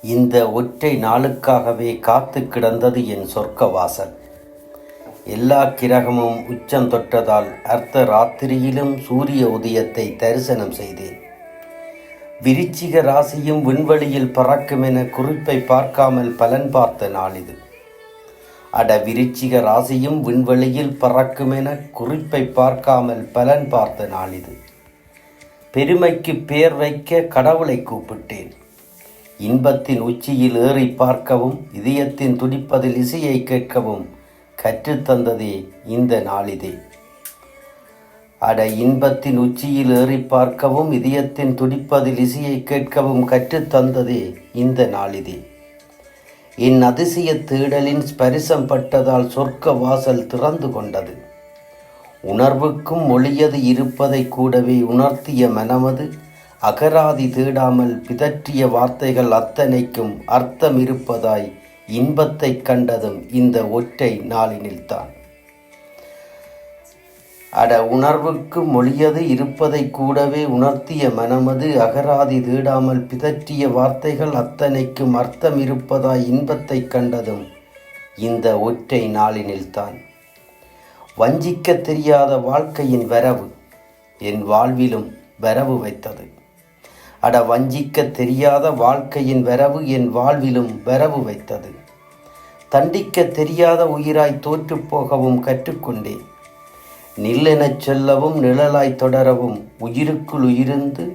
இந்த ஒற்றை நாளுக்காகவே காத்து கிடந்தது என் சொர்க்க வாசல். எல்லா கிரகமும் உச்சம் தொட்டதால் அர்த்த ராத்திரியிலும் சூரிய உதயத்தை தரிசனம் செய்தேன். விருச்சிக ராசியும் விண்வெளியில் பறக்குமென குறிப்பை பார்க்காமல் பலன் பார்த்த நாள் இது. விருச்சிக ராசியும் விண்வெளியில் பறக்குமென குறிப்பை பார்க்காமல் பலன் பார்த்த நாள் இது. பெருமைக்கு பேர் வைக்க கடவுளை கூப்பிட்டேன். இன்பத்தின் உச்சியில் ஏறி பார்க்கவும் இதயத்தின் துடிப்பதில் இசையை கேட்கவும் கற்றுத்தந்ததே இந்த நாளிதே. இன்பத்தின் உச்சியில் ஏறி பார்க்கவும் இதயத்தின் துடிப்பதில் இசையை கேட்கவும் கற்றுத்தந்ததே இந்த நாளிதே. என் அதிசய தேடலின் ஸ்பரிசம் பட்டதால் சொர்க்க வாசல் திறந்து கொண்டது. உணர்வுக்கும் மொழியது இருப்பதை கூடவே உணர்த்திய மனமது அகராதி தேடாமல் பிதற்றிய வார்த்தைகள் அத்தனைக்கும் அர்த்தம் இருப்பதாய் இன்பத்தை கண்டதும் இந்த ஒற்றை நாளினில்தான். உணர்வுக்கு மொழியது இருப்பதை கூடவே உணர்த்திய மனமது அகராதி தேடாமல் பிதற்றிய வார்த்தைகள் அத்தனைக்கும் அர்த்தம் இருப்பதாய் இன்பத்தை கண்டதும் இந்த ஒற்றை நாளினில்தான். வஞ்சிக்க தெரியாத வாழ்க்கையின் வரவு என் வாழ்விலும் வரவு வைத்தது. வஞ்சிக்க தெரியாத வாழ்க்கையின் வரவு என் வாழ்விலும் வரவு வைத்தது. தண்டிக்க தெரியாத உயிராய் தோற்று போகவும் கற்றுக்கொண்டேன். நில்லெனச் சொல்லவும் நிழலாய் தொடரவும் உயிருக்குள் உயிர்ந்து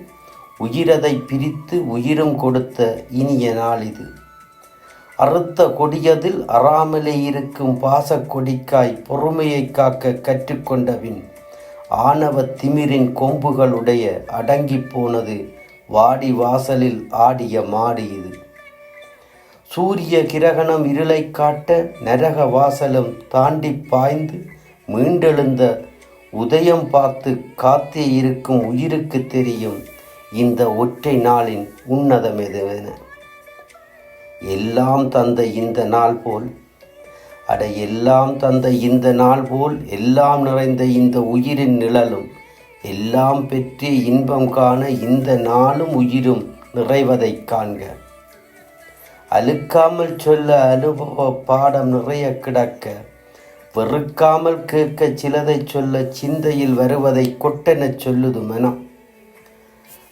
உயிரதை பிரித்து உயிரும் கொடுத்த இனிய நாள் இது. அறுத்த கொடியதில் அறாமலே இருக்கும் பாசக்கொடிக்காய் பொறுமையை காக்க கற்றுக்கொண்டபின் ஆணவ திமிரின் கொம்புகளுடைய அடங்கி போனது வாடி வாசலில் ஆடிய மாடு இது. சூரிய கிரகணம் இருளை காட்ட நரக வாசலும் தாண்டி பாய்ந்து மீண்டெழுந்த உதயம் பார்த்து காத்தே இருக்கும் உயிருக்கு தெரியும் இந்த ஒற்றை நாளின் உன்னதம் எதுவென. எல்லாம் தந்த இந்த நாள் போல் எல்லாம் தந்த இந்த நாள் போல் எல்லாம் நிறைந்த இந்த உயிரின் நிழலும் எல்லாம் பெற்றே இன்பம் காண இந்த நாளும் உயிரும் நிறைவதைக் காண்க. அழுக்காமல் சொல்ல அனுபவ பாடம் நிறைய கிடக்க வெறுக்காமல் கேட்க சிலதை சொல்ல சிந்தையில் வருவதை கொட்டெனச் சொல்லுது மனம்.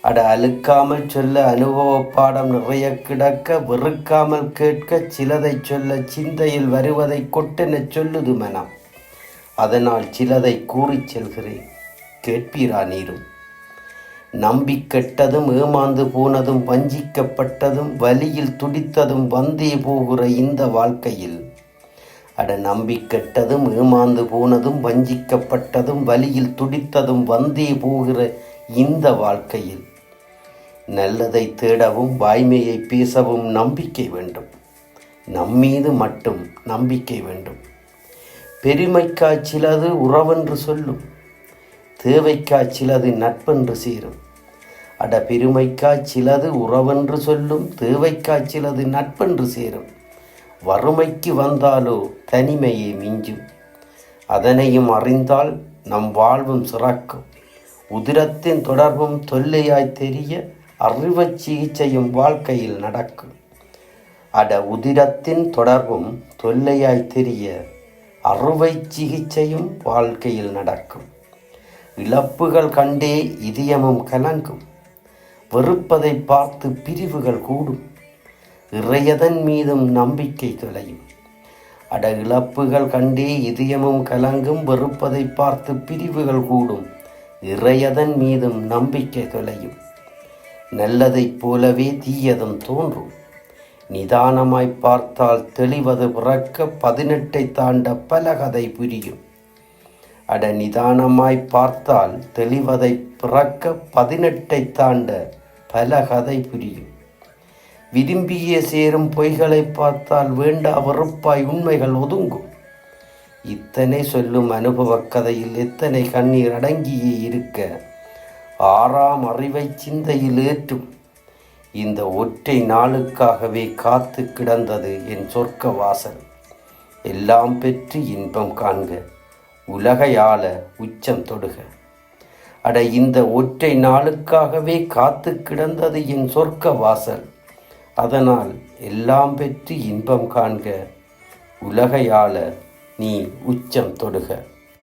அழுக்காமல் சொல்ல அனுபவ பாடம் நிறைய கிடக்க வெறுக்காமல் கேட்க சிலதை சொல்ல சிந்தையில் வருவதை கொட்டெனச் சொல்லுது மனம். அதனால் சிலதை கூறிச் செல்கிறேன், கேட்பீரா நீரும். நம்பி கெட்டதும் ஏமாந்து போனதும் வஞ்சிக்கப்பட்டதும் வலியில் துடித்ததும் வந்தே போகிற இந்த வாழ்க்கையில் நம்பி கெட்டதும் ஏமாந்து போனதும் வஞ்சிக்கப்பட்டதும் வலியில் துடித்ததும் வந்தே போகிற இந்த வாழ்க்கையில் நல்லதை தேடவும் வாய்மையை பேசவும் நம்பிக்கை வேண்டும். நம்மீது மட்டும் நம்பிக்கை வேண்டும். பெருமைக்காய் சிலது உறவென்று சொல்லும், தேவைக்காய் சிலது நட்பென்று சேரும். பெருமைக்காய் சிலது உறவென்று சொல்லும், தேவைக்காய் சிலது நட்பென்று சேரும். வறுமைக்கு வந்தாலோ தனிமையே மிஞ்சும். அதனையும் அறிந்தால் நம் வாழ்வும் சிறக்கும். உதிரத்தின் தொடர்பும் தொல்லையாய் தெரிய அறுவை சிகிச்சையும் வாழ்க்கையில் நடக்கும். உதிரத்தின் தொடர்பும் தொல்லையாய் தெரிய அறுவை சிகிச்சையும் வாழ்க்கையில் நடக்கும். இழப்புகள் கண்டே இதயமும் கலங்கும். வெறுப்பதை பார்த்து பிரிவுகள் கூடும். இறையதன் மீதும் நம்பிக்கை தொலையும். இழப்புகள் கண்டே இதயமும் கலங்கும். வெறுப்பதை பார்த்து பிரிவுகள் கூடும். இறையதன் மீதும் நம்பிக்கை தொலையும். நல்லதைப் போலவே தீயதும் தோன்றும். நிதானமாய் பார்த்தால் தெளிவது பிறக்க 18 தாண்ட பல கதை புரியும். நிதானமாய் பார்த்தால் தெளிவதை பிறக்க 18 தாண்ட பல கதை புரியும். விரும்பிய சேரும் பொய்களை பார்த்தால் வேண்டா வெறுப்பாய் உண்மைகள் ஒதுங்கும். இத்தனை சொல்லும் அனுபவ கதையில் எத்தனை கண்ணீர் அடங்கியே இருக்க ஆறாம் அறிவை சிந்தையில் ஏற்றும் இந்த ஒற்றை நாளுக்காகவே காத்து கிடந்தது என் சொர்க்க வாசல். எல்லாம் பெற்று இன்பம் காண்க, உலகையாள உச்சம் தொடுக. இந்த ஒற்றை நாளுக்காகவே காத்து கிடந்தது என் சொர்க்க வாசல். அதனால் எல்லாம் பெற்று இன்பம் காண்க. உலகையாள நீ உச்சம் தொடுக.